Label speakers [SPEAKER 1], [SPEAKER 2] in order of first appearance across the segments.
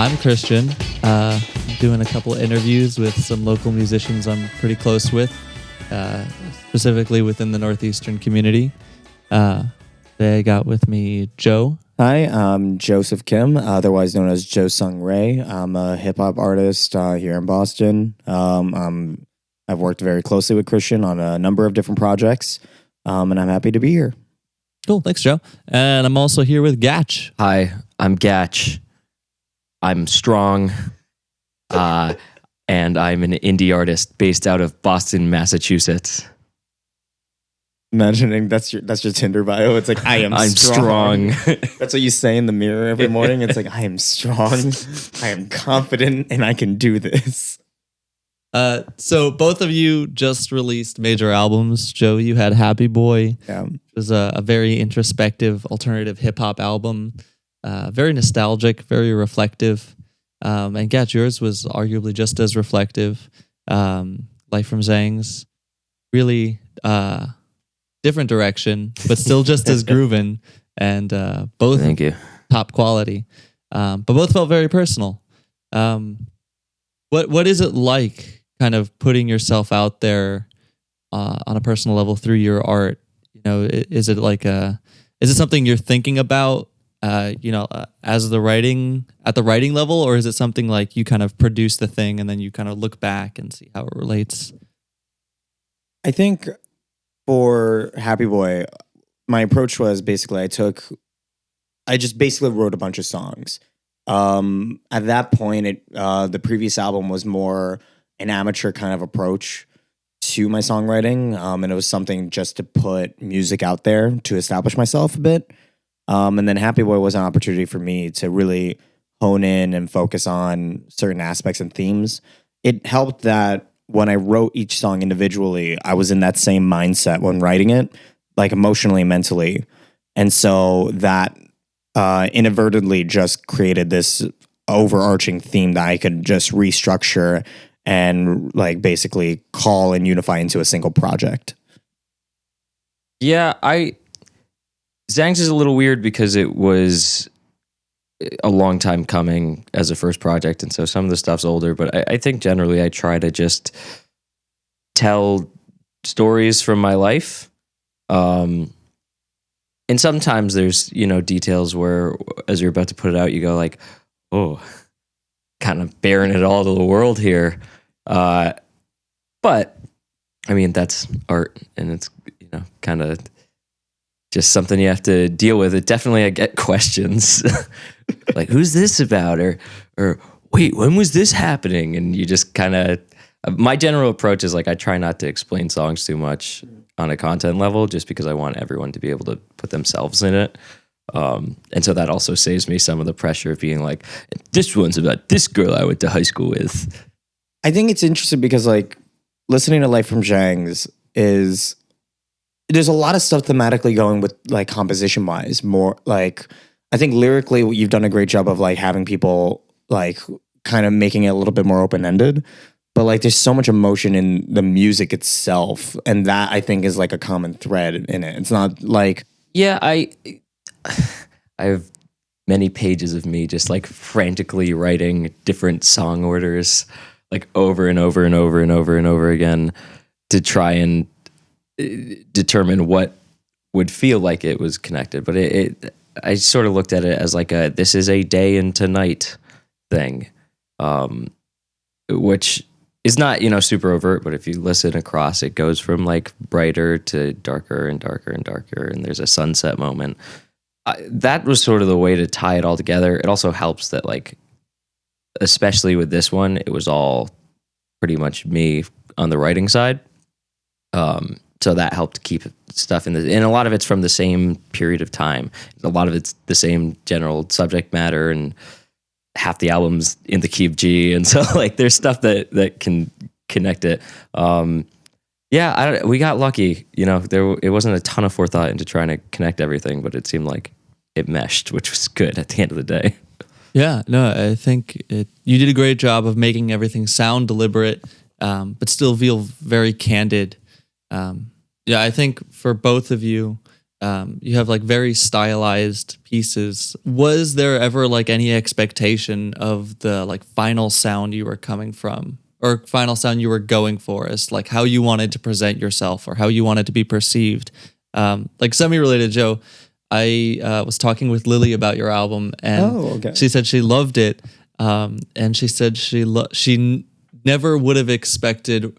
[SPEAKER 1] I'm Christian. Doing a couple of interviews with some local musicians I'm pretty close with, specifically within the Northeastern community. Today I got with me Joe.
[SPEAKER 2] Hi, I'm Joseph Kim, otherwise known as Joe Sung-Rae. I'm a hip-hop artist here in Boston. I've worked very closely with Christian on a number of different projects, and I'm happy to be here.
[SPEAKER 1] Cool, thanks Joe. And I'm also here with Gatch.
[SPEAKER 3] Hi, I'm Gatch. I'm strong, and I'm an indie artist based out of Boston, Massachusetts.
[SPEAKER 2] Imagining that's your Tinder bio. It's like, I'm strong. That's what you say in the mirror every morning. It's like, I am strong, I am confident, and I can do this.
[SPEAKER 1] So both of you just released major albums. Joe, you had Happy Boy.
[SPEAKER 2] Yeah.
[SPEAKER 1] It was a very introspective alternative hip-hop album. Very nostalgic, very reflective. And Gatch, yours was arguably just as reflective. Life from Zhang's really different direction, but still just as groovin'. And both
[SPEAKER 3] Thank you.
[SPEAKER 1] top quality. But both felt very personal. What is it like kind of putting yourself out there on a personal level through your art? You know, is it something you're thinking about as at the writing level, or is it something like you kind of produce the thing and then you kind of look back and see how it relates?
[SPEAKER 2] I think for Happy Boy, my approach was basically I just basically wrote a bunch of songs. At that point, the previous album was more an amateur kind of approach to my songwriting, and it was something just to put music out there to establish myself a bit. And then Happy Boy was an opportunity for me to really hone in and focus on certain aspects and themes. It helped that when I wrote each song individually, I was in that same mindset when writing it, like emotionally, mentally. And so that inadvertently just created this overarching theme that I could just restructure and like basically call and unify into a single project.
[SPEAKER 3] Yeah, Zhang's is a little weird because it was a long time coming as a first project, and so some of the stuff's older, but I think generally I try to just tell stories from my life. And sometimes there's, details where as you're about to put it out, you go like, oh, kind of bearing it all to the world here. But I mean, that's art, and it's, kind of just something you have to deal with. It definitely, I get questions like, who's this about? Or wait, when was this happening? And you just kind of, my general approach is like, I try not to explain songs too much on a content level, just because I want everyone to be able to put themselves in it. And so that also saves me some of the pressure of being like, this one's about this girl I went to high school with.
[SPEAKER 2] I think it's interesting because like listening to Life from Zhang's there's a lot of stuff thematically going with like composition wise, more like I think lyrically you've done a great job of like having people like kind of making it a little bit more open-ended, but like there's so much emotion in the music itself, and that I think is like a common thread in it. It's not like,
[SPEAKER 3] yeah, I have many pages of me just like frantically writing different song orders like over and over and over and over and over again to try and determine what would feel like it was connected. But I sort of looked at it as like this is a day and tonight thing, which is not, super overt, but if you listen across, it goes from like brighter to darker and darker and darker, and there's a sunset moment. That was sort of the way to tie it all together. It also helps that like, especially with this one, it was all pretty much me on the writing side. So that helped keep stuff and a lot of it's from the same period of time. A lot of it's the same general subject matter, and half the album's in the key of G. And so like there's stuff that can connect it. We got lucky, it wasn't a ton of forethought into trying to connect everything, but it seemed like it meshed, which was good at the end of the day.
[SPEAKER 1] Yeah, no, I think you did a great job of making everything sound deliberate, but still feel very candid. I think for both of you, You have like very stylized pieces. Was there ever like any expectation of the like final sound you were coming from, or final sound you were going for, as like how you wanted to present yourself or how you wanted to be perceived? Like semi-related, Joe, I was talking with Lily about your album, and she said she loved it, and she said she never would have expected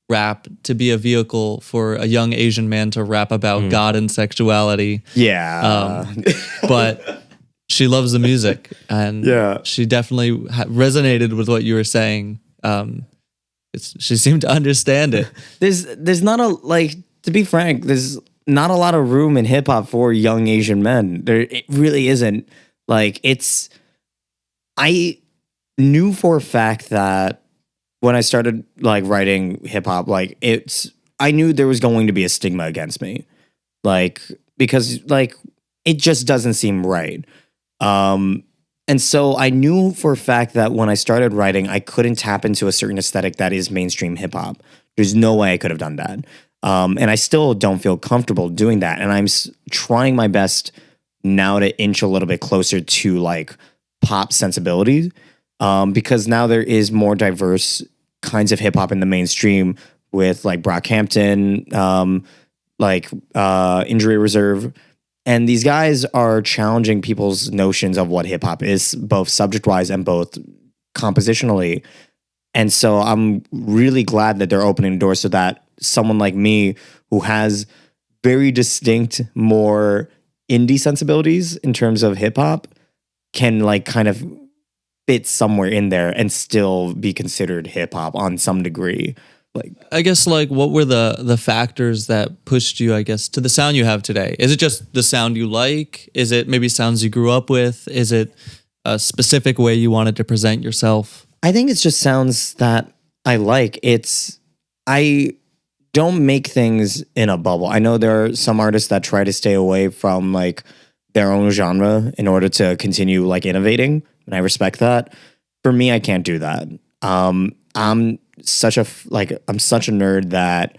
[SPEAKER 1] rap to be a vehicle for a young Asian man to rap about God and sexuality.
[SPEAKER 2] Yeah.
[SPEAKER 1] But she loves the music, and she definitely resonated with what you were saying. She seemed to understand it.
[SPEAKER 2] There's not a, like, to be frank, there's not a lot of room in hip hop for young Asian men. It really isn't. Like, I knew for a fact that when I started like writing hip hop, like I knew there was going to be a stigma against me, like, because like it just doesn't seem right. And so I knew for a fact that when I started writing, I couldn't tap into a certain aesthetic that is mainstream hip hop. There's no way I could have done that. And I still don't feel comfortable doing that. And I'm trying my best now to inch a little bit closer to like pop sensibilities. Because now there is more diverse kinds of hip hop in the mainstream, with like Brockhampton, Injury Reserve. And these guys are challenging people's notions of what hip hop is, both subject wise and both compositionally. And so I'm really glad that they're opening the door so that someone like me, who has very distinct, more indie sensibilities in terms of hip hop, can like kind of fit somewhere in there and still be considered hip hop on some degree. Like, I
[SPEAKER 1] guess, like, what were the factors that pushed you, I guess, to the sound you have today? Is it just the sound you like? Is it maybe sounds you grew up with? Is it a specific way you wanted to present yourself?
[SPEAKER 2] I think it's just sounds that I like. I don't make things in a bubble. I know there are some artists that try to stay away from like their own genre in order to continue like innovating, and I respect that. For me, I can't do that. I'm such a nerd that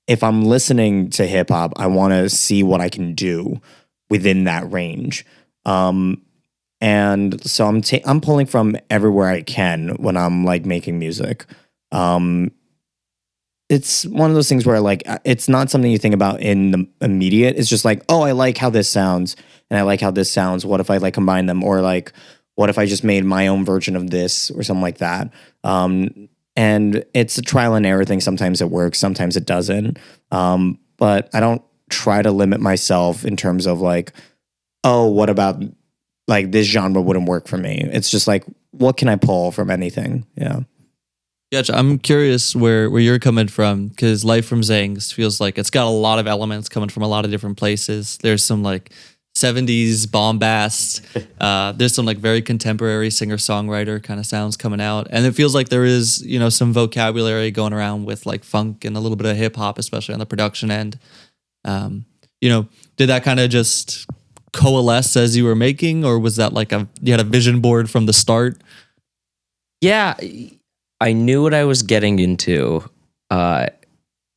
[SPEAKER 2] if I'm listening to hip hop, I want to see what I can do within that range. And so I'm pulling from everywhere I can when I'm like making music. It's one of those things where like it's not something you think about in the immediate. It's just like, oh, I like how this sounds, and I like how this sounds. What if I like combine them, or like, what if I just made my own version of this or something like that? And it's a trial and error thing. Sometimes it works, sometimes it doesn't. But I don't try to limit myself in terms of like, oh, what about like this genre wouldn't work for me? It's just like, what can I pull from anything? Yeah.
[SPEAKER 1] Gotcha. I'm curious where you're coming from, because Life from Zhang feels like it's got a lot of elements coming from a lot of different places. There's some like 70s bombast. There's some like very contemporary singer-songwriter kind of sounds coming out. And it feels like there is, some vocabulary going around with like funk and a little bit of hip hop, especially on the production end. Did that kind of just coalesce as you were making, or was that like you had a vision board from the start?
[SPEAKER 3] Yeah, I knew what I was getting into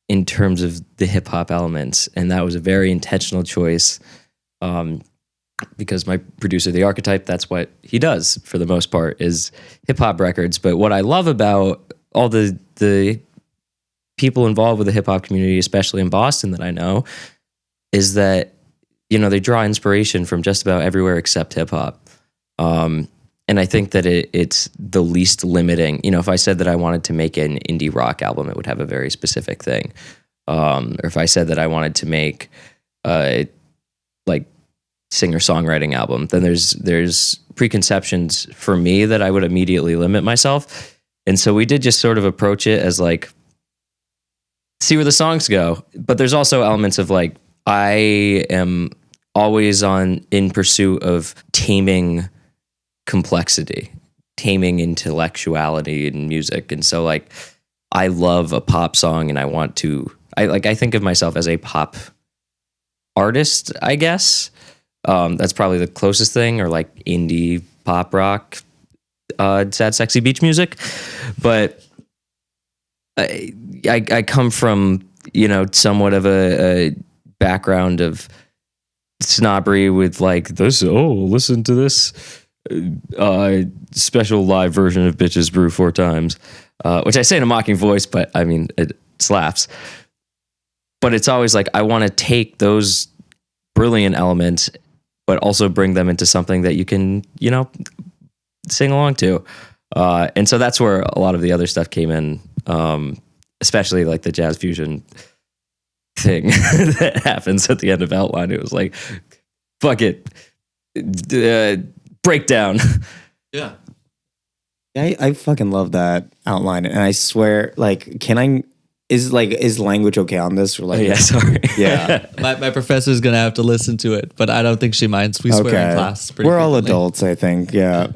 [SPEAKER 3] in terms of the hip hop elements, and that was a very intentional choice. Because my producer, The Archetype, that's what he does for the most part, is hip hop records. But what I love about all the people involved with the hip hop community, especially in Boston that I know, is that, they draw inspiration from just about everywhere except hip hop. And I think that it's the least limiting. If I said that I wanted to make an indie rock album, it would have a very specific thing. Or if I said that I wanted to make like singer-songwriting album, then there's preconceptions for me that I would immediately limit myself. And so we did just sort of approach it as like, see where the songs go. But there's also elements of like, I am always in pursuit of taming complexity, taming intellectuality in music. And so like, I love a pop song, and I think of myself as a pop artist, I guess. That's probably the closest thing, or like indie pop rock, sad, sexy beach music. But I come from, somewhat of a background of snobbery with like this. Oh, listen to this special live version of Bitches Brew 4 times, which I say in a mocking voice, but I mean it slaps. But it's always like I want to take those brilliant elements, but also bring them into something that you can, sing along to. And so that's where a lot of the other stuff came in, especially like the jazz fusion thing that happens at the end of Outline. It was like, fuck it. Breakdown.
[SPEAKER 1] Yeah.
[SPEAKER 2] I fucking love that outline. And I swear, like, is language okay on this? Or like,
[SPEAKER 3] yeah, sorry.
[SPEAKER 2] Yeah.
[SPEAKER 1] My professor's going to have to listen to it, but I don't think she minds. We swear in class pretty
[SPEAKER 2] We're all
[SPEAKER 1] frequently.
[SPEAKER 2] adults, I think. Yeah.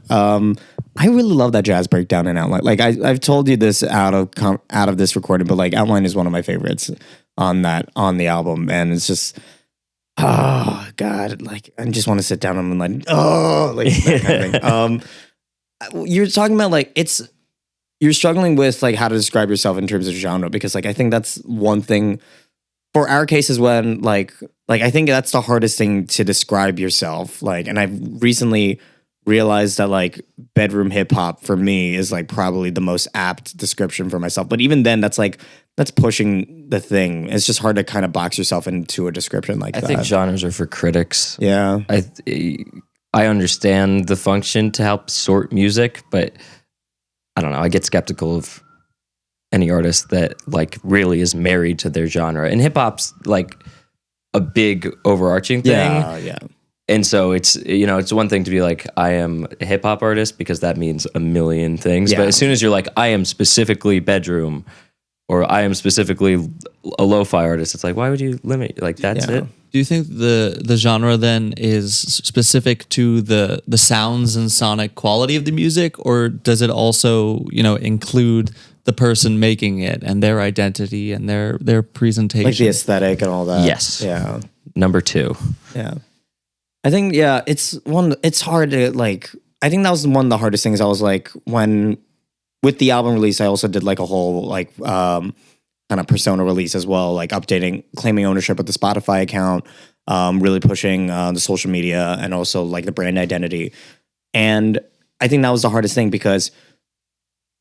[SPEAKER 2] I really love that jazz breakdown in Outline. Like I've told you this out of this recording, but like Outline is one of my favorites on the album. And it's just, oh God, like I just want to sit down and like, oh, like that kind of thing. You're talking about like you're struggling with like how to describe yourself in terms of genre, because like I think that's one thing for our cases when like I think that's the hardest thing to describe yourself. Like, and I've recently realized that like bedroom hip hop for me is like probably the most apt description for myself. But even then, that's pushing the thing. It's just hard to kind of box yourself into a description like that.
[SPEAKER 3] I think genres are for critics.
[SPEAKER 2] Yeah.
[SPEAKER 3] I understand the function to help sort music, but I don't know. I get skeptical of any artist that like really is married to their genre. And hip hop's like a big overarching thing.
[SPEAKER 2] Yeah.
[SPEAKER 3] And so it's one thing to be like, I am a hip hop artist because that means a million things.
[SPEAKER 2] Yeah.
[SPEAKER 3] But as soon as you're like, I am specifically bedroom or I am specifically a lo-fi artist, it's like, why would you limit? Like, that's it.
[SPEAKER 1] Do you think the genre then is specific to the sounds and sonic quality of the music, or does it also, include the person making it and their identity and their presentation?
[SPEAKER 2] Like the aesthetic and all that.
[SPEAKER 3] Yes.
[SPEAKER 2] Yeah.
[SPEAKER 3] Number 2.
[SPEAKER 2] Yeah. I think, it's hard to like, I think that was one of the hardest things. I was like, with the album release, I also did like a whole like, kind of persona release as well, like claiming ownership of the Spotify account, really pushing the social media and also like the brand identity. And I think that was the hardest thing because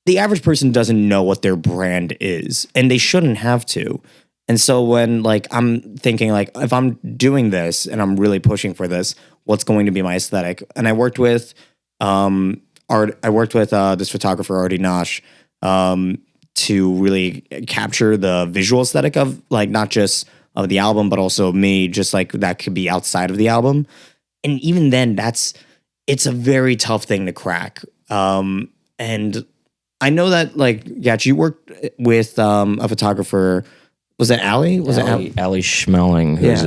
[SPEAKER 2] the average person doesn't know what their brand is and they shouldn't have to. And so when like I'm thinking like if I'm doing this and I'm really pushing for this, what's going to be my aesthetic? And I worked with this photographer Artie Nosh to really capture the visual aesthetic of like not just of the album but also me, just like that could be outside of the album. And even then it's a very tough thing to crack. And I know that like Gatch, you worked with a photographer. Was it Allie?
[SPEAKER 3] Allie Schmeling, who's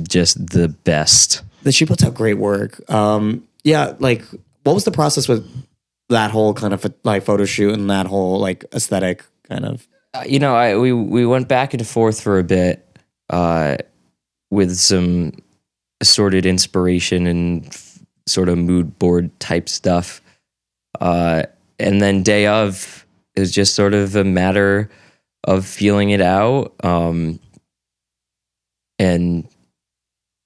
[SPEAKER 3] just the best.
[SPEAKER 2] She puts out great work. Like what was the process with that whole kind of like photo shoot and that whole like aesthetic kind of?
[SPEAKER 3] We went back and forth for a bit with some assorted inspiration and sort of mood board type stuff. And then day of is just sort of a matter of feeling it out. And,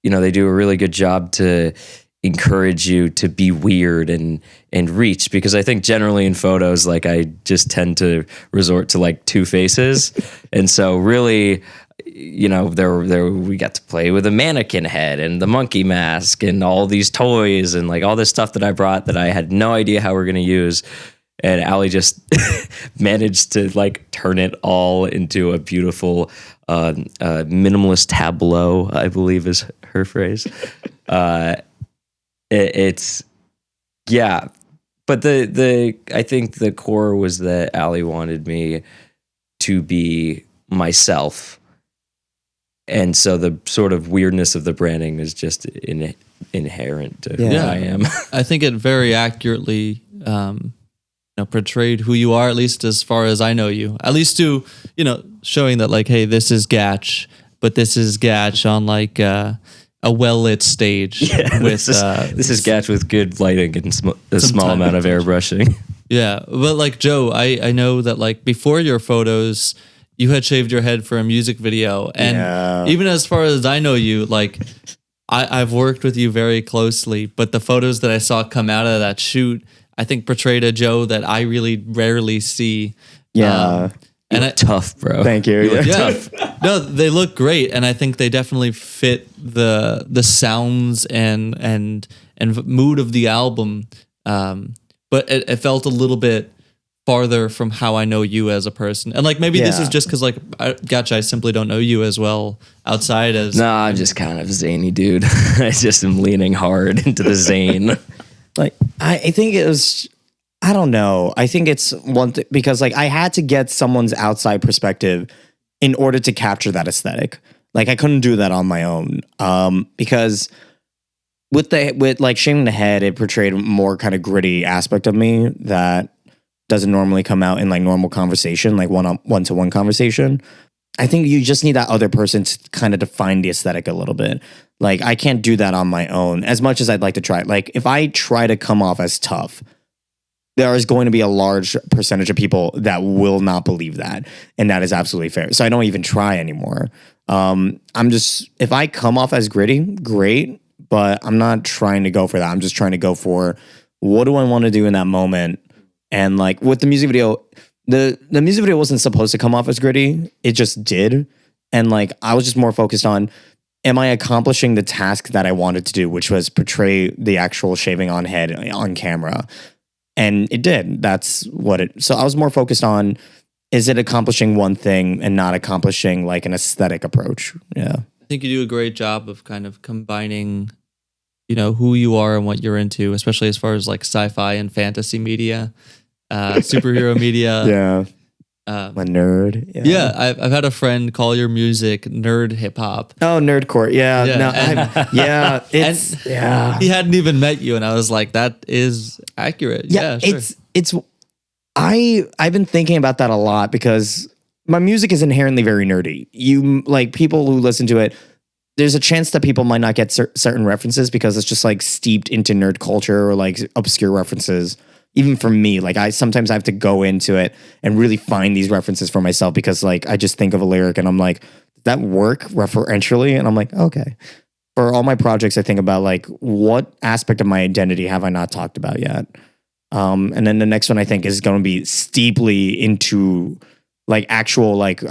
[SPEAKER 3] they do a really good job to encourage you to be weird and reach, because I think generally in photos, like I just tend to resort to like two faces. And so really, there we got to play with a mannequin head and the monkey mask and all these toys and like all this stuff that I brought that I had no idea how we're going to use. And Allie just managed to like turn it all into a beautiful minimalist tableau, I believe is her phrase. But I think the core was that Allie wanted me to be myself. And so the sort of weirdness of the branding is just inherent to who I am.
[SPEAKER 1] I think it very accurately portrayed who you are, at least as far as I know you. At least to, showing that like, hey, this is Gatch, but this is Gatch on like a well-lit stage.
[SPEAKER 3] Yeah,
[SPEAKER 1] with
[SPEAKER 3] this is Gatch with good lighting and a small amount of airbrushing.
[SPEAKER 1] Yeah, but like Joe, I know that like before your photos, you had shaved your head for a music video, and even as far as I know you, like I've worked with you very closely, but the photos that I saw come out of that shoot, I think portrayed a Joe that I really rarely see.
[SPEAKER 2] Yeah.
[SPEAKER 1] And
[SPEAKER 3] Tough, bro.
[SPEAKER 2] Thank you.
[SPEAKER 1] yeah, no, they look great, and I think they definitely fit the sounds and mood of the album. But it felt a little bit farther from how I know you as a person, and like maybe this is just because like I simply don't know you as well outside as.
[SPEAKER 3] No, I'm just kind of zany, dude. I just am leaning hard into the zane.
[SPEAKER 2] Like I think it was. I don't know. I think it's one thing because like I had to get someone's outside perspective in order to capture that aesthetic. Like I couldn't do that on my own. Because with like Shaving the Head, it portrayed a more kind of gritty aspect of me that doesn't normally come out in like normal conversation, like one-to-one conversation. I think you just need that other person to kind of define the aesthetic a little bit. Like I can't do that on my own as much as I'd like to try. Like if I try to come off as tough, there is going to be a large percentage of people that will not believe that. And that is absolutely fair. So I don't even try anymore. If I come off as gritty, great, but I'm not trying to go for that. I'm just trying to go for what do I want to do in that moment? And like with the music video, the music video wasn't supposed to come off as gritty. It just did. And like, I was just more focused on, am I accomplishing the task that I wanted to do, which was portray the actual shaving on head on camera. And it did. That's what it. So I was more focused on, is it accomplishing one thing and not accomplishing like an aesthetic approach? Yeah.
[SPEAKER 1] I think you do a great job of kind of combining, who you are and what you're into, especially as far as like sci-fi and fantasy media, superhero media.
[SPEAKER 2] Yeah. I'm a nerd.
[SPEAKER 1] Yeah, I've had a friend call your music nerd hip hop.
[SPEAKER 2] Oh, nerdcore. Yeah.
[SPEAKER 1] Yeah,
[SPEAKER 2] No, it's yeah.
[SPEAKER 1] He hadn't even met you, and I was like, that is accurate. Yeah, sure.
[SPEAKER 2] I've been thinking about that a lot because my music is inherently very nerdy. You like people who listen to it. There's a chance that people might not get certain references because it's just like steeped into nerd culture or like obscure references. Even for me, like sometimes I have to go into it and really find these references for myself because like I just think of a lyric and I'm like, does that work referentially? And I'm like, okay. For all my projects, I think about like what aspect of my identity have I not talked about yet? And then the next one I think is going to be steeply into like actual like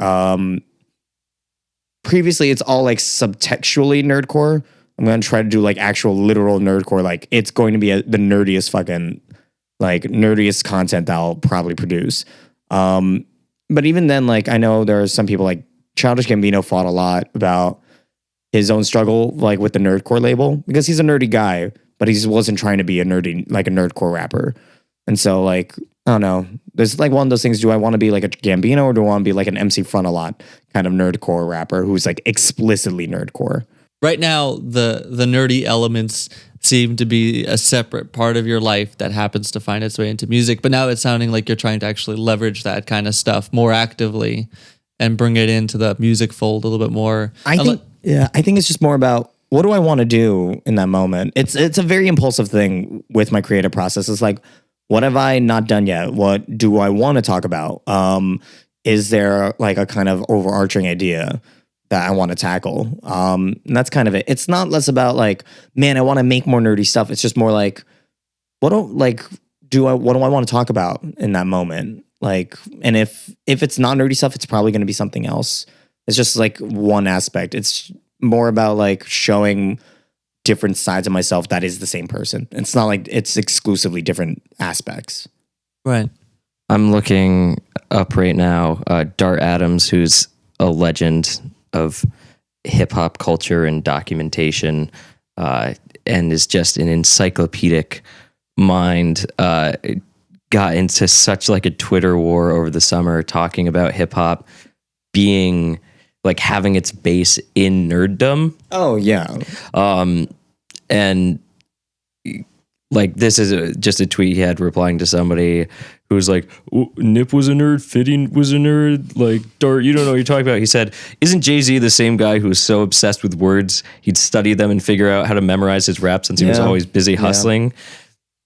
[SPEAKER 2] previously it's all like subtextually nerdcore. I'm going to try to do like actual literal nerdcore. Like it's going to be the nerdiest fucking like nerdiest content that I'll probably produce. But even then, like I know there are some people like Childish Gambino fought a lot about his own struggle like with the nerdcore label because he's a nerdy guy, but he wasn't trying to be a nerdcore rapper. And so like, I don't know, there's like one of those things, do I want to be like a Gambino or do I want to be like an MC Frontalot kind of nerdcore rapper who's like explicitly nerdcore?
[SPEAKER 1] Right now, the nerdy elements seem to be a separate part of your life that happens to find its way into music. But now it's sounding like you're trying to actually leverage that kind of stuff more actively and bring it into the music fold a little bit more.
[SPEAKER 2] I think it's just more about what do I want to do in that moment? It's a very impulsive thing with my creative process. It's like, what have I not done yet? What do I want to talk about? Is there like a kind of overarching idea that I want to tackle? And that's kind of it. It's not less about like, man, I want to make more nerdy stuff. It's just more like, what do I want to talk about in that moment? Like, and if it's not nerdy stuff, it's probably going to be something else. It's just like one aspect. It's more about like showing different sides of myself that is the same person. It's not like it's exclusively different aspects.
[SPEAKER 1] Right.
[SPEAKER 3] I'm looking up right now, Dart Adams, who's a legend of hip hop culture and documentation, and is just an encyclopedic mind. Got into such like a Twitter war over the summer talking about hip hop being like having its base in nerddom.
[SPEAKER 2] Oh yeah.
[SPEAKER 3] And like this is just a tweet he had replying to somebody who was like, Nip was a nerd, Fitty was a nerd, like Dart, you don't know what you're talking about. He said, isn't Jay-Z the same guy who was so obsessed with words he'd study them and figure out how to memorize his rap since he was always busy hustling? Yeah.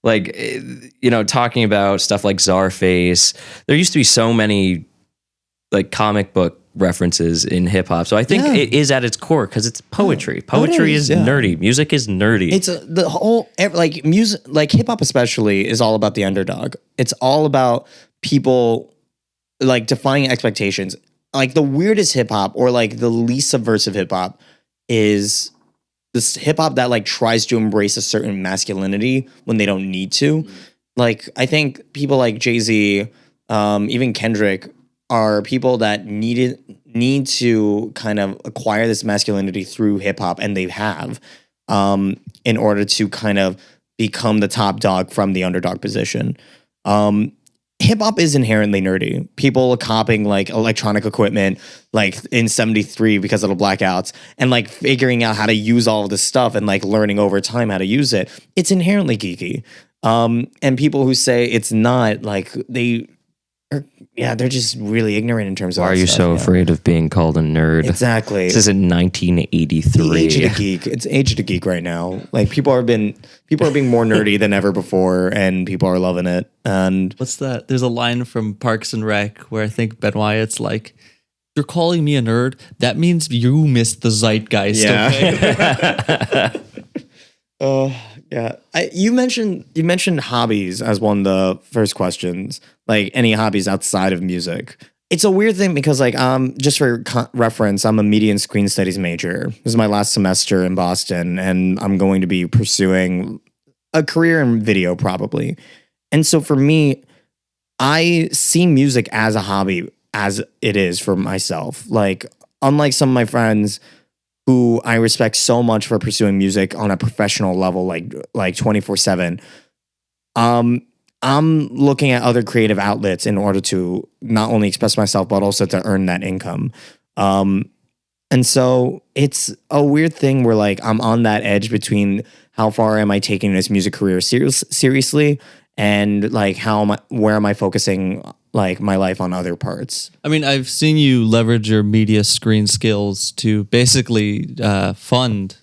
[SPEAKER 3] Like, talking about stuff like Czarface, there used to be so many like comic book references in hip hop. So I think it is at its core because it's poetry. Poetry is nerdy. Music is nerdy.
[SPEAKER 2] It's the whole like music, like hip hop especially, is all about the underdog. It's all about people like defying expectations. Like the weirdest hip hop or like the least subversive hip hop is this hip hop that like tries to embrace a certain masculinity when they don't need to. Like I think people like Jay-Z, even Kendrick, are people that need to kind of acquire this masculinity through hip hop, and they have, in order to kind of become the top dog from the underdog position. Hip hop is inherently nerdy. People are copying like electronic equipment like in 73 because of the blackouts and like figuring out how to use all of this stuff and like learning over time how to use it. It's inherently geeky. And people who say it's not, like they're just really ignorant in terms of
[SPEAKER 3] why are you so afraid of being called a nerd?
[SPEAKER 2] Exactly.
[SPEAKER 3] This is in 1983.
[SPEAKER 2] The age of the geek. It's age of the geek right now. Like people are being more nerdy than ever before, and people are loving it. And
[SPEAKER 1] what's that? There's a line from Parks and Rec where I think Ben Wyatt's like, "You're calling me a nerd? That means you missed the zeitgeist."
[SPEAKER 2] Yeah. Okay? Yeah. You mentioned hobbies as one of the first questions. Like any hobbies outside of music. It's a weird thing because like just for reference, I'm a media and screen studies major. This is my last semester in Boston, and I'm going to be pursuing a career in video probably. And so for me, I see music as a hobby as it is for myself. Like unlike some of my friends who I respect so much for pursuing music on a professional level, like 24/7. I'm looking at other creative outlets in order to not only express myself, but also to earn that income. And so it's a weird thing where like I'm on that edge between how far am I taking this music career seriously, and like where am I focusing like my life on other parts.
[SPEAKER 1] I mean, I've seen you leverage your media screen skills to basically fund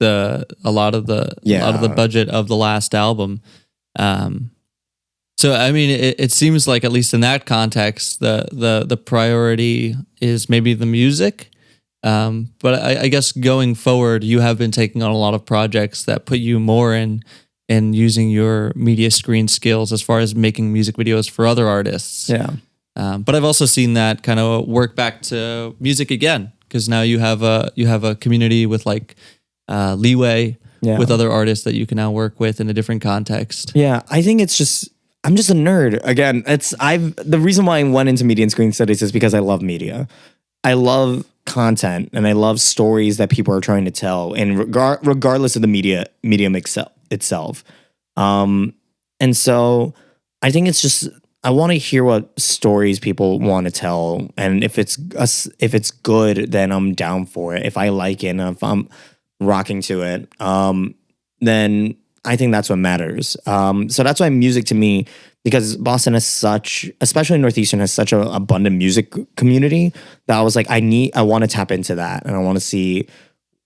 [SPEAKER 1] a lot of the budget of the last album. So I mean, it seems like at least in that context, the priority is maybe the music. But I guess going forward, you have been taking on a lot of projects that put you more in using your media screen skills as far as making music videos for other artists.
[SPEAKER 2] Yeah.
[SPEAKER 1] But I've also seen that kind of work back to music again, because now you have a community with like leeway with other artists that you can now work with in a different context.
[SPEAKER 2] Yeah, I think I'm just a nerd. Again, the reason why I went into media and screen studies is because I love media. I love content and I love stories that people are trying to tell, and regardless of the medium itself. And so I think it's just, I want to hear what stories people want to tell, and if it's good, then I'm down for it. If I like it and if I'm rocking to it, then I think that's what matters. So that's why music to me, because Boston has especially Northeastern, has such an abundant music community that I was like, I want to tap into that, and I want to see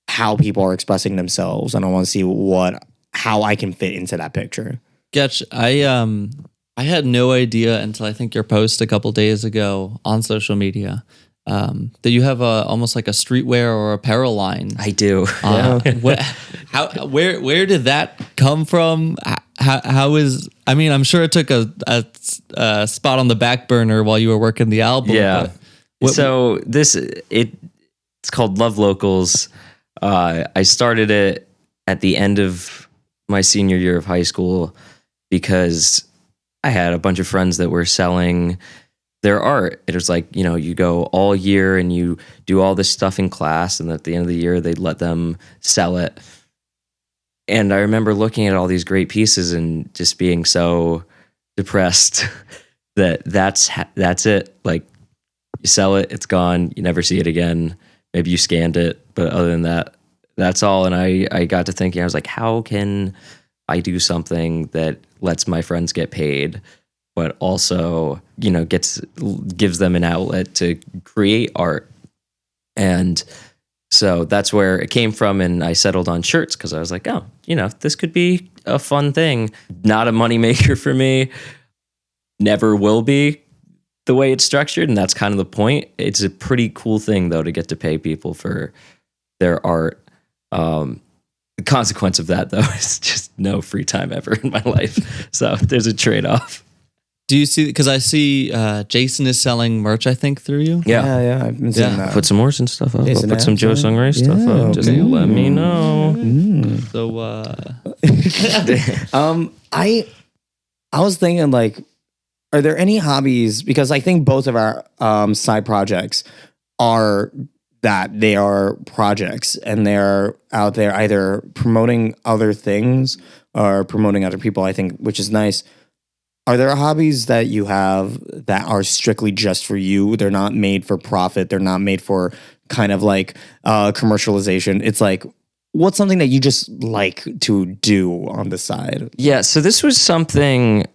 [SPEAKER 2] how people are expressing themselves, and I want to see how I can fit into that picture.
[SPEAKER 1] Gatch, I had no idea until I think your post a couple days ago on social media that you have almost like a streetwear or apparel line.
[SPEAKER 3] I do.
[SPEAKER 1] Where did that come from? I mean, I'm sure it took a spot on the back burner while you were working the album.
[SPEAKER 3] Yeah. So it's called Love Locals. I started it at the end of my senior year of high school because I had a bunch of friends that were selling their art. It was like, you go all year and you do all this stuff in class, and at the end of the year, they'd let them sell it. And I remember looking at all these great pieces and just being so depressed that that's it. Like, you sell it, it's gone, you never see it again. Maybe you scanned it, but other than that, that's all. And I got to thinking, I was like, how can I do something that lets my friends get paid, but also, gives them an outlet to create art? And so that's where it came from. And I settled on shirts because I was like, oh, this could be a fun thing. Not a moneymaker for me. Never will be. the way it's structured, and that's kind of the point. It's a pretty cool thing, though, to get to pay people for their art. The consequence of that, though, is just no free time ever in my life. So there's a trade-off.
[SPEAKER 1] Do you see? Because I see Jason is selling merch, I think, through you.
[SPEAKER 2] Yeah. I've been seeing that.
[SPEAKER 3] Put some Morrison stuff up.
[SPEAKER 2] Jason
[SPEAKER 3] Put some Joe Sung-Rae stuff up. Just
[SPEAKER 2] okay.
[SPEAKER 3] let me know.
[SPEAKER 1] So
[SPEAKER 2] I was thinking, like, are there any hobbies? Because I think both of our side projects are that they are projects, and they're out there either promoting other things or promoting other people, I think, which is nice. Are there hobbies that you have that are strictly just for you? They're not made for profit. They're not made for kind of like commercialization. It's like, what's something that you just like to do on the side?
[SPEAKER 3] Yeah, so this was something,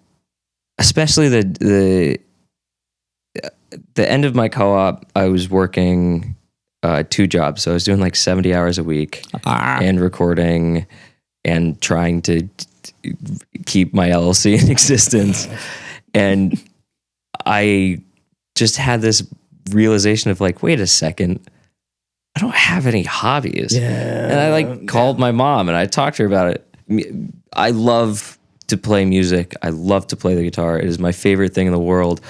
[SPEAKER 3] especially the end of my co-op, I was working 2 jobs. So I was doing like 70 hours a week and recording and trying to keep my LLC in existence. And I just had this realization of like, wait a second, I don't have any hobbies.
[SPEAKER 2] Yeah.
[SPEAKER 3] And I like called my mom and I talked to her about it. I love to play music. I love to play the guitar. It is my favorite thing in the world.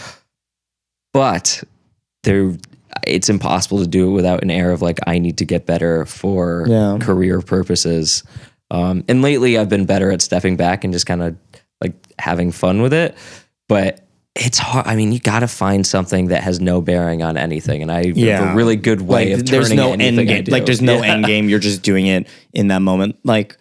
[SPEAKER 3] But it's impossible to do it without an air of like, I need to get better for career purposes. And lately I've been better at stepping back and just kind of like having fun with it. But it's hard. I mean, you got to find something that has no bearing on anything. And I have a really good way of
[SPEAKER 2] there's
[SPEAKER 3] turning
[SPEAKER 2] no
[SPEAKER 3] anything
[SPEAKER 2] end game.
[SPEAKER 3] I do.
[SPEAKER 2] Like there's no end game. You're just doing it in that moment. Like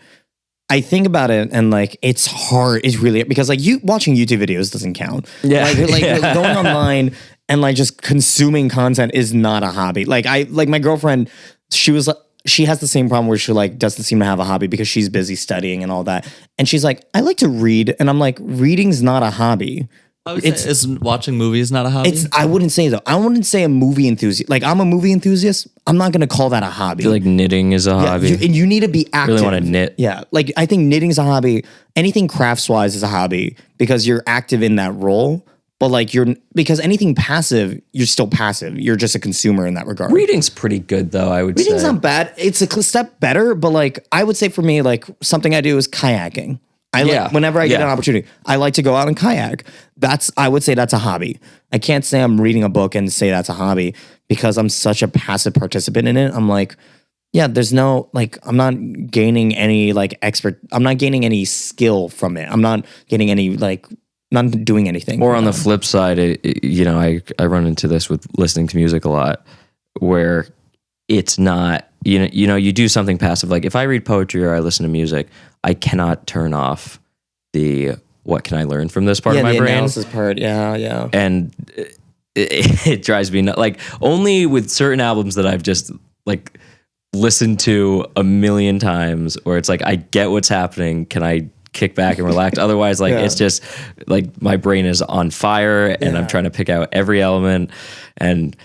[SPEAKER 2] I think about it and like it's hard. It's really because like you watching YouTube videos doesn't count.
[SPEAKER 3] Yeah.
[SPEAKER 2] Like going online and like just consuming content is not a hobby. Like my girlfriend, she has the same problem where she like doesn't seem to have a hobby because she's busy studying and all that. And she's like, I like to read. And I'm like, reading's not a hobby.
[SPEAKER 1] is watching movies not a hobby?
[SPEAKER 2] I wouldn't say though. I wouldn't say a movie enthusiast. Like I'm a movie enthusiast. I'm not going to call that a hobby.
[SPEAKER 3] I feel like knitting is a hobby.
[SPEAKER 2] And you need to be active.
[SPEAKER 3] Really want to knit.
[SPEAKER 2] Yeah. Like I think knitting is a hobby. Anything crafts wise is a hobby because you're active in that role. But like because anything passive, you're still passive. You're just a consumer in that regard.
[SPEAKER 3] Reading's pretty good though, I would say.
[SPEAKER 2] Reading's not bad. It's a step better, but like I would say for me, like something I do is kayaking. Whenever I get an opportunity, I like to go out and kayak. I would say that's a hobby. I can't say I'm reading a book and say that's a hobby because I'm such a passive participant in it. I'm like, yeah, there's no, like, I'm not gaining any I'm not gaining any skill from it. I'm not getting any not doing anything.
[SPEAKER 3] Or on the flip side, I run into this with listening to music a lot where it's not, you do something passive. Like if I read poetry or I listen to music, I cannot turn off what can I learn from this part of my
[SPEAKER 2] the
[SPEAKER 3] brain?
[SPEAKER 2] analysis part. Yeah.
[SPEAKER 3] And it drives me nuts. Like only with certain albums that I've just like listened to a million times or it's like, I get what's happening. Can I kick back and relax? Otherwise, it's just like my brain is on fire and I'm trying to pick out every element and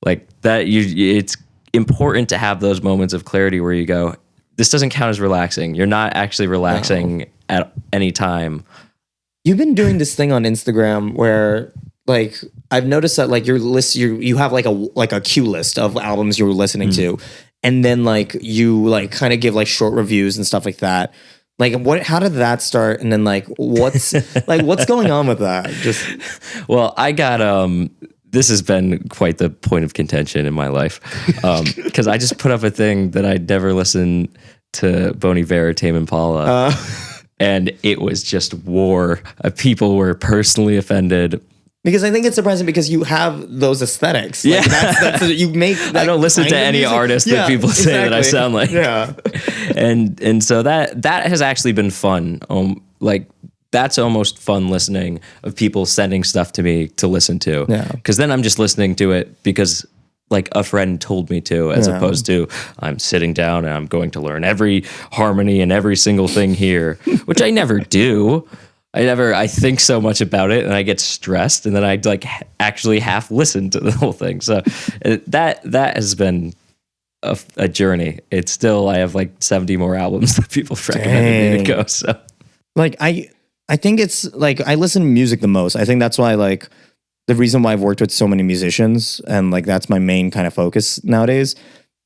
[SPEAKER 3] like that. It's important to have those moments of clarity where you go, this doesn't count as relaxing. You're not actually relaxing at any time.
[SPEAKER 2] You've been doing this thing on Instagram where like I've noticed that like your list, you have like a queue list of albums you're listening to, and then like you like kind of give like short reviews and stuff like that. Like how did that start? And then like what's going on with that?
[SPEAKER 3] Well, I got this has been quite the point of contention in my life because I just put up a thing that I'd never listened to Bon Iver or Tame Impala, and it was just war. People were personally offended.
[SPEAKER 2] Because I think it's surprising because you have those aesthetics.
[SPEAKER 3] Yeah.
[SPEAKER 2] Like that's you make.
[SPEAKER 3] I don't listen to any artist that people say that I sound like.
[SPEAKER 2] Yeah.
[SPEAKER 3] And so that has actually been fun. Like that's almost fun listening of people sending stuff to me to listen to.
[SPEAKER 2] Yeah.
[SPEAKER 3] Because then I'm just listening to it because like a friend told me to, as opposed to I'm sitting down and I'm going to learn every harmony and every single thing here, which I never do. I think so much about it and I get stressed and then I like actually half listen to the whole thing. So that has been a journey. It's still, I have like 70 more albums that people have recommended me to go. So
[SPEAKER 2] like, I think it's like, I listen to music the most. I think that's why like the reason why I've worked with so many musicians and like that's my main kind of focus nowadays,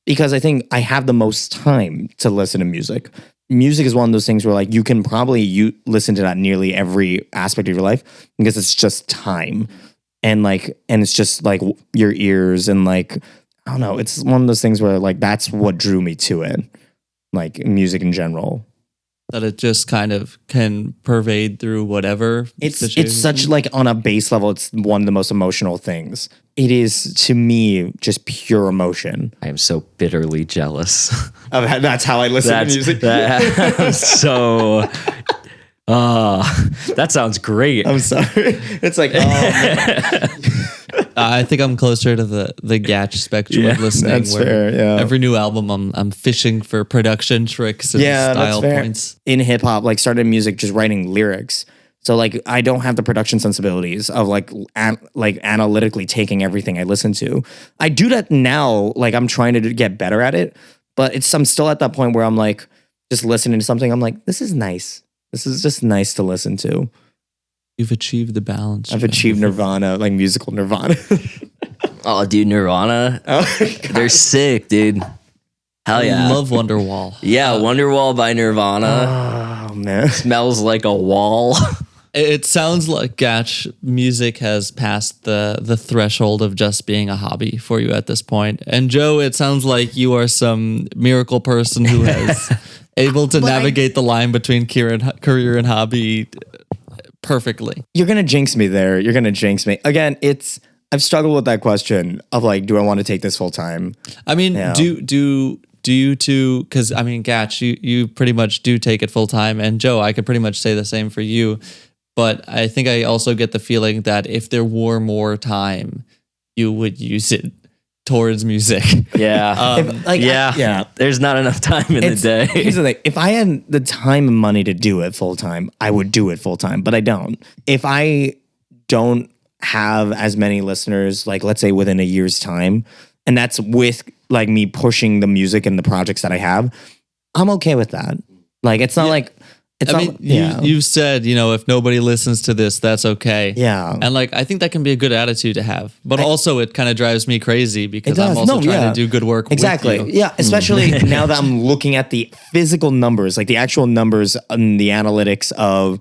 [SPEAKER 2] because I think I have the most time to listen to music. Music is one of those things where like you can probably listen to that nearly every aspect of your life because it's just time. And it's just like your ears and like, I don't know. It's one of those things where like, that's what drew me to it. Like music in general.
[SPEAKER 1] That it just kind of can pervade through whatever.
[SPEAKER 2] It's such like on a base level, it's one of the most emotional things. It is to me just pure emotion.
[SPEAKER 3] I am so bitterly jealous.
[SPEAKER 2] That's how I listen to music.
[SPEAKER 3] I'm so. That sounds great.
[SPEAKER 2] I'm sorry. It's like,
[SPEAKER 1] I think I'm closer to the Gatch spectrum of listening.
[SPEAKER 2] That's fair. Yeah.
[SPEAKER 1] Every new album, I'm fishing for production tricks and style points.
[SPEAKER 2] In hip hop, like started music, just writing lyrics. So like I don't have the production sensibilities of like analytically taking everything I listen to. I do that now. Like I'm trying to get better at it, but I'm still at that point where I'm like just listening to something. I'm like, this is nice. This is just nice to listen to.
[SPEAKER 1] You've achieved the balance.
[SPEAKER 2] I've achieved nirvana, like musical nirvana.
[SPEAKER 3] Oh, dude, Nirvana. They're sick, dude. Hell yeah.
[SPEAKER 1] I love Wonderwall.
[SPEAKER 3] Yeah, Wonderwall by Nirvana.
[SPEAKER 2] Oh, man.
[SPEAKER 3] Smells like a wall.
[SPEAKER 1] It sounds like Gatch music has passed the threshold of just being a hobby for you at this point. And Joe, it sounds like you are some miracle person who has able to navigate the line between career and hobby perfectly.
[SPEAKER 2] You're going to jinx me there. You're going to jinx me. Again, I've struggled with that question of like, do I want to take this full time?
[SPEAKER 1] I mean, do you two, because I mean, Gatch, you pretty much do take it full time. And Joe, I could pretty much say the same for you. But I think I also get the feeling that if there were more time, you would use it towards music.
[SPEAKER 3] Yeah. There's not enough time in the day.
[SPEAKER 2] Here's the thing. If I had the time and money to do it full time, I would do it full time, but I don't. If I don't have as many listeners, like let's say within a year's time, and that's with like me pushing the music and the projects that I have, I'm okay with that. Like, it's not like...
[SPEAKER 1] you said, if nobody listens to this, that's okay.
[SPEAKER 2] Yeah.
[SPEAKER 1] And like, I think that can be a good attitude to have. But also it kind of drives me crazy because I'm also trying to do good work
[SPEAKER 2] exactly.
[SPEAKER 1] with you.
[SPEAKER 2] Yeah, especially now that I'm looking at the physical numbers, like the actual numbers and the analytics of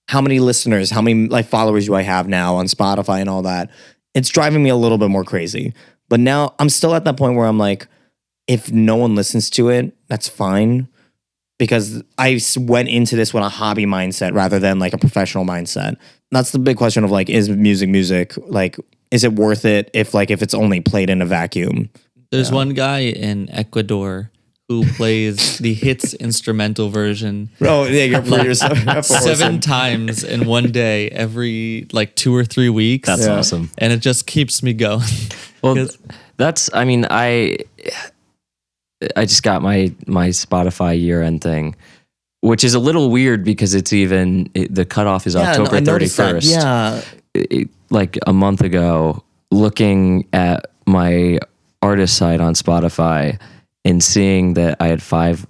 [SPEAKER 2] how many listeners, how many like followers do I have now on Spotify and all that. It's driving me a little bit more crazy. But now I'm still at that point where I'm like, if no one listens to it, that's fine. Because I went into this with a hobby mindset rather than like a professional mindset. That's the big question of like, is music? Like, is it worth it if it's only played in a vacuum?
[SPEAKER 1] There's one guy in Ecuador who plays the hits instrumental version.
[SPEAKER 2] Oh, yeah, you're
[SPEAKER 1] 7 times in one day, every like 2 or 3 weeks.
[SPEAKER 3] That's awesome.
[SPEAKER 1] And it just keeps me going.
[SPEAKER 3] Well, I just got my Spotify year-end thing, which is a little weird because it's the cutoff is October 31st.
[SPEAKER 2] Yeah.
[SPEAKER 3] Like a month ago, looking at my artist site on Spotify and seeing that I had 5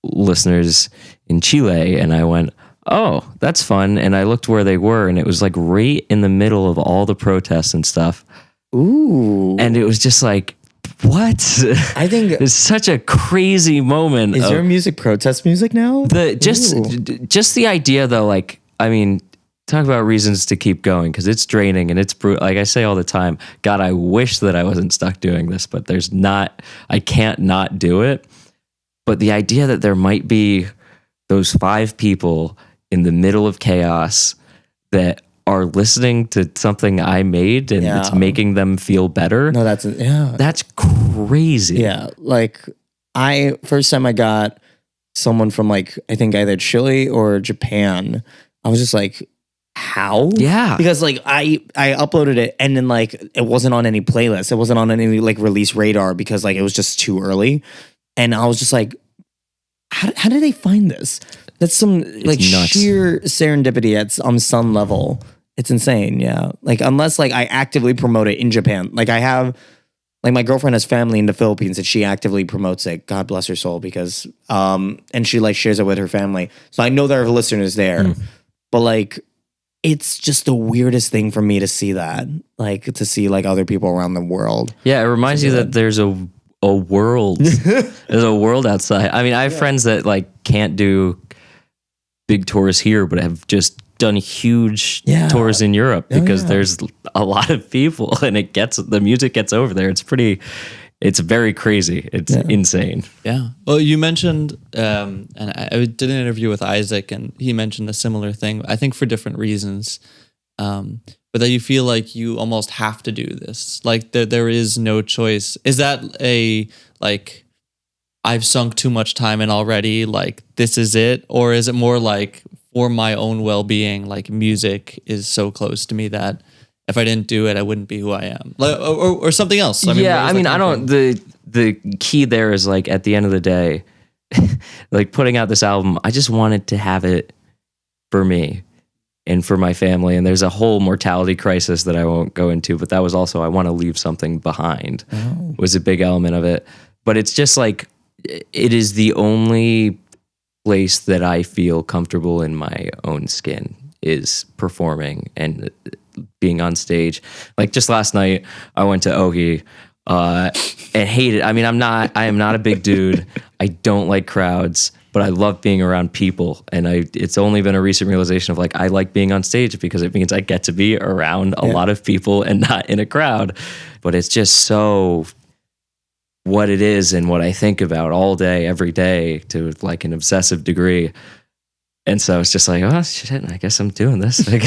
[SPEAKER 3] listeners in Chile, and I went, oh, that's fun. And I looked where they were, and it was like right in the middle of all the protests and stuff.
[SPEAKER 2] Ooh.
[SPEAKER 3] And it was just like, what?
[SPEAKER 2] I think
[SPEAKER 3] it's such a crazy moment.
[SPEAKER 2] Is there music protest music now?
[SPEAKER 3] Just the idea though, like, I mean, talk about reasons to keep going because it's draining and it's brutal. Like I say all the time, God, I wish that I wasn't stuck doing this, but I can't not do it. But the idea that there might be those 5 people in the middle of chaos that are listening to something I made and it's making them feel better.
[SPEAKER 2] No, that's
[SPEAKER 3] crazy.
[SPEAKER 2] Yeah. Like first time I got someone from like, I think either Chile or Japan, I was just like, how?
[SPEAKER 3] Yeah.
[SPEAKER 2] Because like I uploaded it and then like, it wasn't on any playlist. It wasn't on any like release radar because like, it was just too early. And I was just like, how did they find this? That's some like sheer serendipity at some level. It's insane, yeah. Like unless like I actively promote it in Japan. Like I have, like my girlfriend has family in the Philippines and she actively promotes it. God bless her soul because, and she like shares it with her family. So I know there are listeners there. But like it's just the weirdest thing for me to see that, like to see like other people around the world.
[SPEAKER 3] Yeah, it reminds you that there's a world. There's a world outside. I mean, I have friends that like can't do big tours here, but have just done huge tours in Europe because there's a lot of people, and the music gets over there. It's very crazy. It's insane.
[SPEAKER 1] Yeah. Well, you mentioned, and I did an interview with Isaac, and he mentioned a similar thing, I think for different reasons, but that you feel like you almost have to do this. Like there is no choice. Is that like, I've sunk too much time in already, like this is it? Or is it more like, for my own well-being, like music is so close to me that if I didn't do it, I wouldn't be who I am, like, or something else.
[SPEAKER 3] The key there is like at the end of the day, like putting out this album, I just wanted to have it for me and for my family. And there's a whole mortality crisis that I won't go into, but that was also, I want to leave something behind was a big element of it. But it's just like, it is the only place that I feel comfortable in my own skin is performing and being on stage. Like just last night, I went to Ohi and hated. I mean, I am not a big dude. I don't like crowds, but I love being around people. And it's only been a recent realization of like, I like being on stage because it means I get to be around a lot of people and not in a crowd. But it's just so what it is and what I think about all day, every day to like an obsessive degree. And so it's just like, oh shit, I guess I'm doing this. I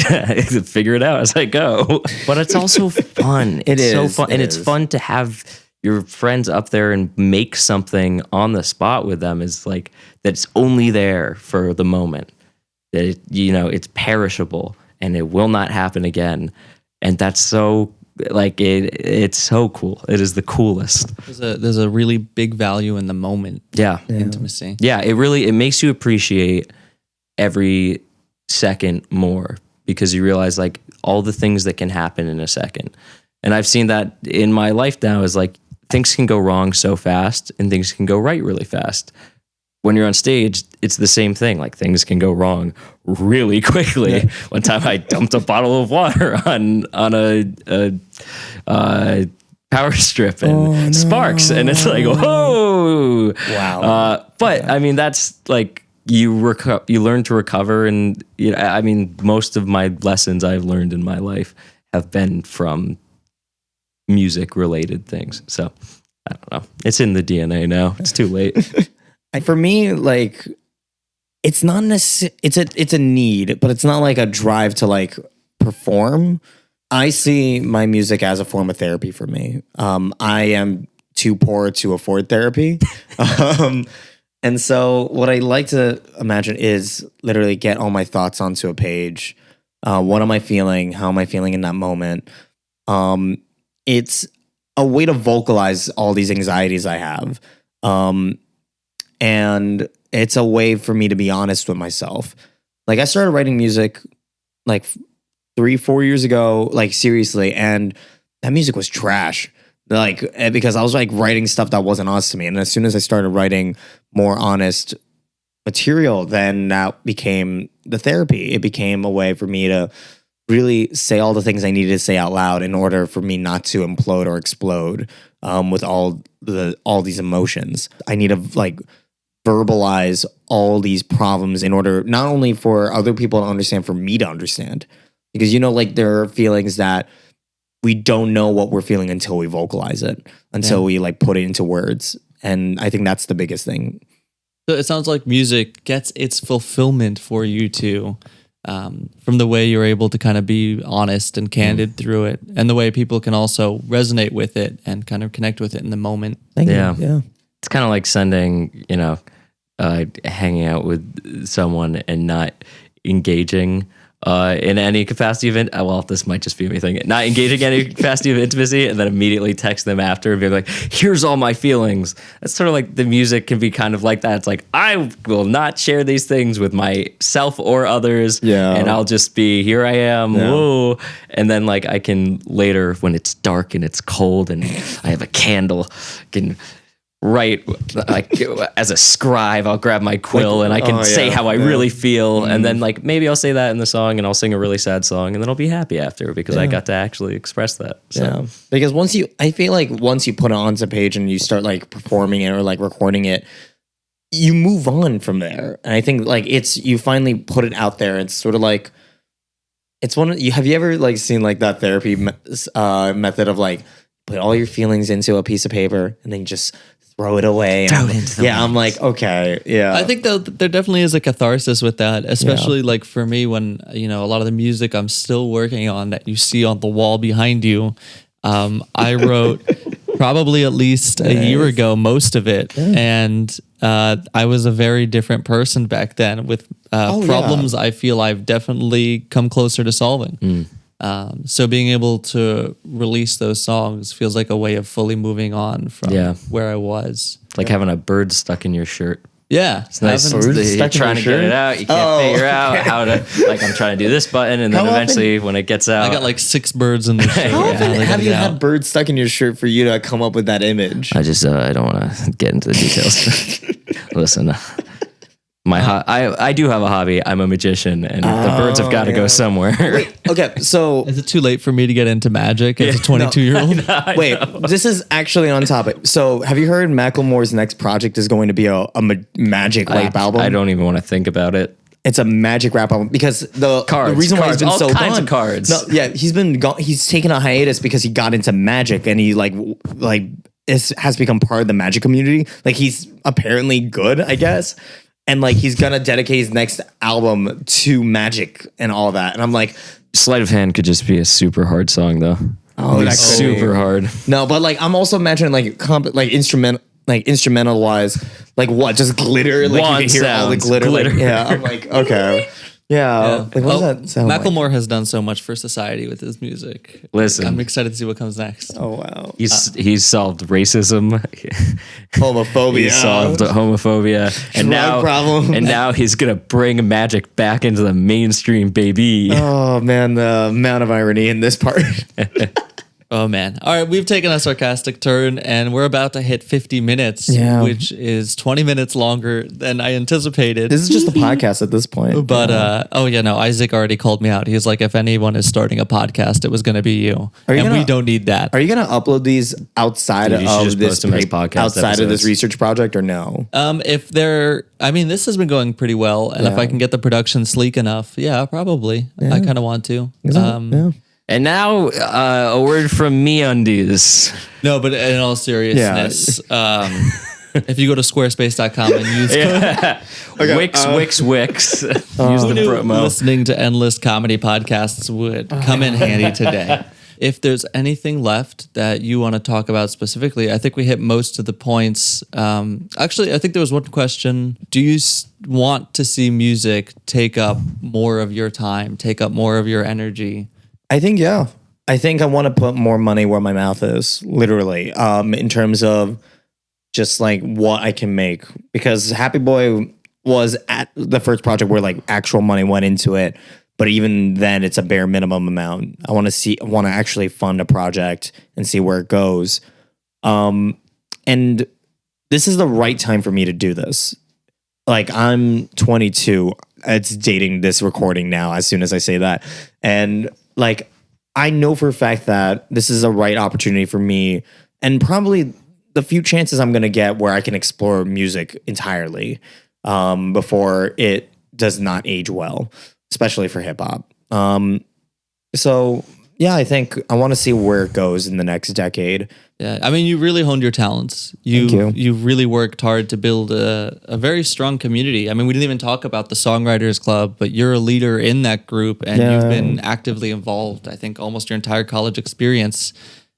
[SPEAKER 3] figure it out as I go. But it's also fun. It's so fun. And it's fun to have your friends up there and make something on the spot with them is like, that's only there for the moment. That it's perishable and it will not happen again. And that's so like it's so cool. It is the coolest.
[SPEAKER 1] There's a really big value in the moment.
[SPEAKER 3] Yeah.
[SPEAKER 1] Intimacy.
[SPEAKER 3] Yeah, it makes you appreciate every second more because you realize like all the things that can happen in a second. And I've seen that in my life now is like things can go wrong so fast and things can go right really fast. When you're on stage, it's the same thing. Like things can go wrong really quickly. Yeah. One time I dumped a bottle of water on a power strip and sparks, and it's like, whoa,
[SPEAKER 2] wow.
[SPEAKER 3] But I mean, that's like you learn to recover, and I mean, most of my lessons I've learned in my life have been from music related things. So I don't know. It's in the DNA now. It's too late.
[SPEAKER 2] For me, like, it's not necessarily, it's a need, but it's not like a drive to like perform. I see my music as a form of therapy for me. I am too poor to afford therapy. And so what I like to imagine is literally get all my thoughts onto a page. What am I feeling? How am I feeling in that moment? It's a way to vocalize all these anxieties I have. And it's a way for me to be honest with myself. Like I started writing music like 3-4 years ago, like seriously. And that music was trash. Like, because I was like writing stuff that wasn't honest to me. And as soon as I started writing more honest material, then that became the therapy. It became a way for me to really say all the things I needed to say out loud in order for me not to implode or explode with all these emotions. I need to like verbalize all these problems in order not only for other people to understand, for me to understand. Because like there are feelings that we don't know what we're feeling until we vocalize it, until we like put it into words. And I think that's the biggest thing.
[SPEAKER 1] So it sounds like music gets its fulfillment for you too, from the way you're able to kind of be honest and candid through it, and the way people can also resonate with it and kind of connect with it in the moment.
[SPEAKER 2] Thank you. Yeah.
[SPEAKER 3] It's kind of like sending, hanging out with someone and not engaging in any capacity of it. Well, this might just be me thinking, not engaging any capacity of intimacy, and then immediately text them after and be like, here's all my feelings. That's sort of like the music can be kind of like that. It's like, I will not share these things with myself or others. Yeah. And I'll just be, here I am. Yeah. Whoa. And then like I can later, when it's dark and it's cold and I have a candle, can write like as a scribe. I'll grab my quill and I can say how I really feel, and then like maybe I'll say that in the song, and I'll sing a really sad song, and then I'll be happy after because I got to actually express that. So.
[SPEAKER 2] Because I feel like once you put it onto page and you start like performing it or like recording it, you move on from there. And I think like you finally put it out there. It's sort of like it's have you ever like seen like that therapy method of like put all your feelings into a piece of paper and then just throw it away. I'm like, okay, yeah.
[SPEAKER 1] I think there definitely is a catharsis with that, especially like for me when, a lot of the music I'm still working on that you see on the wall behind you, I wrote probably at least a year ago, most of it. And I was a very different person back then with problems I feel I've definitely come closer to solving. So being able to release those songs feels like a way of fully moving on from where I was.
[SPEAKER 3] Like having a bird stuck in your shirt.
[SPEAKER 1] Yeah.
[SPEAKER 3] It's nice. You're trying to get it out. You can't figure out how to, like, I'm trying to do this button, and then eventually when it gets out.
[SPEAKER 1] I got like 6 birds in the shirt.
[SPEAKER 2] How often have you had birds stuck in your shirt for you to come up with that image?
[SPEAKER 3] I just, I don't want to get into the details. Listen, I do have a hobby. I'm a magician, and the birds have got to go somewhere.
[SPEAKER 2] Wait, okay, so
[SPEAKER 1] is it too late for me to get into magic as a 22-year-old?
[SPEAKER 2] Wait, this is actually on topic. So, have you heard Macklemore's next project is going to be a magic rap album?
[SPEAKER 3] I don't even want to think about it.
[SPEAKER 2] It's a magic rap album because the reason why he's been so gone.
[SPEAKER 3] Of cards.
[SPEAKER 2] No, yeah, he's been gone. He's taken a hiatus because he got into magic, and he has become part of the magic community. Like he's apparently good, I guess. And like he's gonna dedicate his next album to magic and all that. And I'm like,
[SPEAKER 3] Sleight of Hand could just be a super hard song though.
[SPEAKER 2] Oh, that's
[SPEAKER 3] super hard.
[SPEAKER 2] No, but like I'm also imagining instrumental wise, like what? Just glitter? Like
[SPEAKER 3] Wand
[SPEAKER 2] you can hear all the glitter. Like, yeah, I'm like, okay. Yeah. Like, what does that sound
[SPEAKER 1] Macklemore has done so much for society with his music.
[SPEAKER 3] Listen,
[SPEAKER 1] I'm excited to see what comes next.
[SPEAKER 2] Oh wow.
[SPEAKER 3] He's solved racism,
[SPEAKER 2] homophobia.
[SPEAKER 3] He's solved homophobia, and now he's gonna bring magic back into the mainstream, baby.
[SPEAKER 2] Oh man, the amount of irony in this part.
[SPEAKER 1] Oh man. All right, we've taken a sarcastic turn and we're about to hit 50 minutes, which is 20 minutes longer than I anticipated.
[SPEAKER 2] This is just a podcast at this point.
[SPEAKER 1] But Isaac already called me out. He's like, if anyone is starting a podcast, it was going to be you. We don't need that.
[SPEAKER 2] Are you going to upload these outside of this podcast, outside of this research project, or no?
[SPEAKER 1] This has been going pretty well, and if I can get the production sleek enough, probably. Yeah. I kind of want to.
[SPEAKER 3] And now, a word from MeUndies.
[SPEAKER 1] No, but in all seriousness, if you go to squarespace.com and use
[SPEAKER 3] Wix, use the promo.
[SPEAKER 1] Listening to endless comedy podcasts would come in handy today. If there's anything left that you want to talk about specifically, I think we hit most of the points. Actually, I think there was one question. Do you want to see music take up more of your time, take up more of your energy?
[SPEAKER 2] I think, I think I want to put more money where my mouth is, literally, in terms of just like what I can make. Because Happy Boy was at the first project where like actual money went into it. But even then, it's a bare minimum amount. I want to actually fund a project and see where it goes. And this is the right time for me to do this. Like, I'm 22. It's dating this recording now as soon as I say that. And like, I know for a fact that this is a right opportunity for me, and probably the few chances I'm going to get where I can explore music entirely before it does not age well, especially for hip hop. So yeah, I think I want to see where it goes in the next decade.
[SPEAKER 1] Yeah, I mean, you really honed your talents. You really worked hard to build a very strong community. I mean, we didn't even talk about the Songwriters Club, but you're a leader in that group, and you've been actively involved, I think, almost your entire college experience.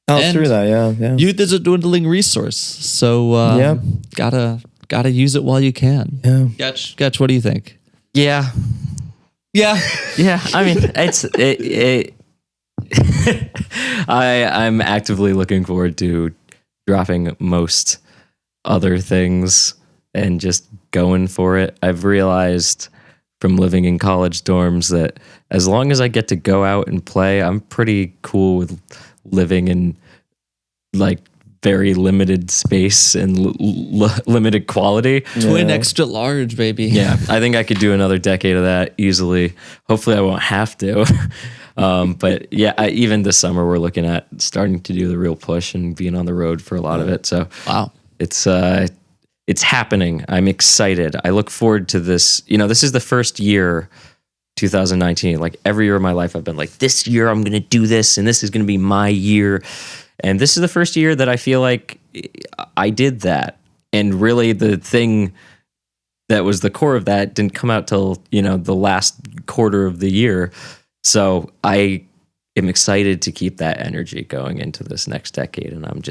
[SPEAKER 2] Through that, yeah.
[SPEAKER 1] Youth is a dwindling resource, so gotta use it while you can.
[SPEAKER 2] Yeah.
[SPEAKER 1] Gatch, what do you think?
[SPEAKER 3] Yeah. I mean, I'm actively looking forward to dropping most other things and just going for it. I've realized from living in college dorms that as long as I get to go out and play, I'm pretty cool with living in like very limited space and limited quality.
[SPEAKER 1] Twin extra large, baby.
[SPEAKER 3] Yeah, I think I could do another decade of that easily. Hopefully I won't have to. But yeah, even this summer we're looking at starting to do the real push and being on the road for a lot of it. So
[SPEAKER 1] Wow.
[SPEAKER 3] It's happening. I'm excited. I look forward to this. This is the first year, 2019. Like every year of my life, I've been like, this year I'm going to do this, and this is going to be my year. And this is the first year that I feel like I did that. And really, the thing that was the core of that didn't come out till the last quarter of the year. So I am excited to keep that energy going into this next decade, and I'm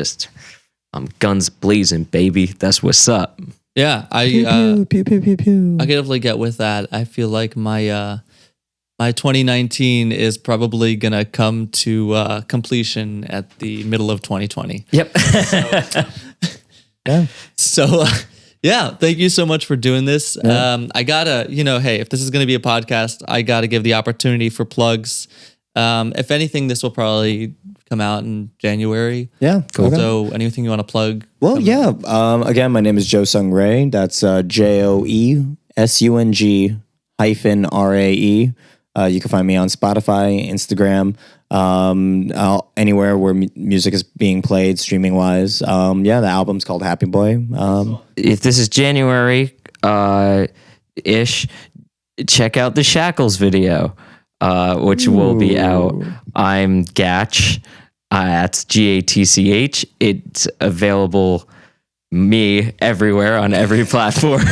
[SPEAKER 3] guns blazing, baby. That's what's up.
[SPEAKER 1] Yeah,
[SPEAKER 2] Pew, pew, pew, pew, pew.
[SPEAKER 1] I can definitely get with that. I feel like my 2019 is probably gonna come to completion at the middle of 2020.
[SPEAKER 3] Yep.
[SPEAKER 2] Yeah.
[SPEAKER 1] So, yeah, thank you so much for doing this.
[SPEAKER 2] Yeah.
[SPEAKER 1] I gotta, hey, if this is gonna be a podcast, I gotta give the opportunity for plugs. If anything, this will probably come out in January.
[SPEAKER 2] Yeah.
[SPEAKER 3] Cool.
[SPEAKER 2] Okay.
[SPEAKER 1] So, anything you want to plug?
[SPEAKER 2] Well, yeah. Again, my name is Joe Sung-Rae. That's JoeSung-RAE. You can find me on Spotify, Instagram, anywhere where music is being played, streaming wise. The album's called Happy Boy.
[SPEAKER 3] If this is January ish, check out the Shackles video, which will be out. I'm Gatch. That's GATCH. It's available me everywhere on every platform.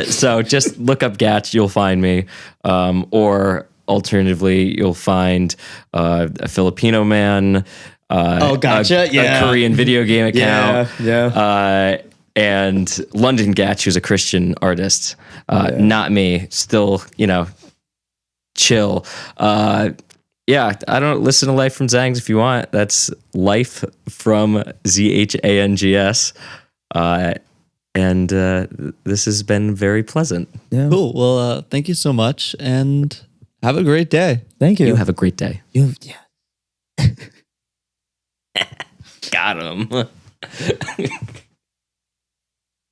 [SPEAKER 3] So just look up Gatch, you'll find me. Or alternatively, you'll find a Filipino man.
[SPEAKER 2] Gotcha.
[SPEAKER 3] A Korean video game account.
[SPEAKER 2] Yeah.
[SPEAKER 3] And London Gatch, who's a Christian artist. Not me. Still, chill. I don't listen to Life from Zhangs if you want. That's Life from ZHANGS. And this has been very pleasant.
[SPEAKER 2] Yeah.
[SPEAKER 1] Cool. Well, thank you so much, and have a great day.
[SPEAKER 2] Thank you.
[SPEAKER 3] You have a great day.
[SPEAKER 2] Yeah.
[SPEAKER 3] Got him.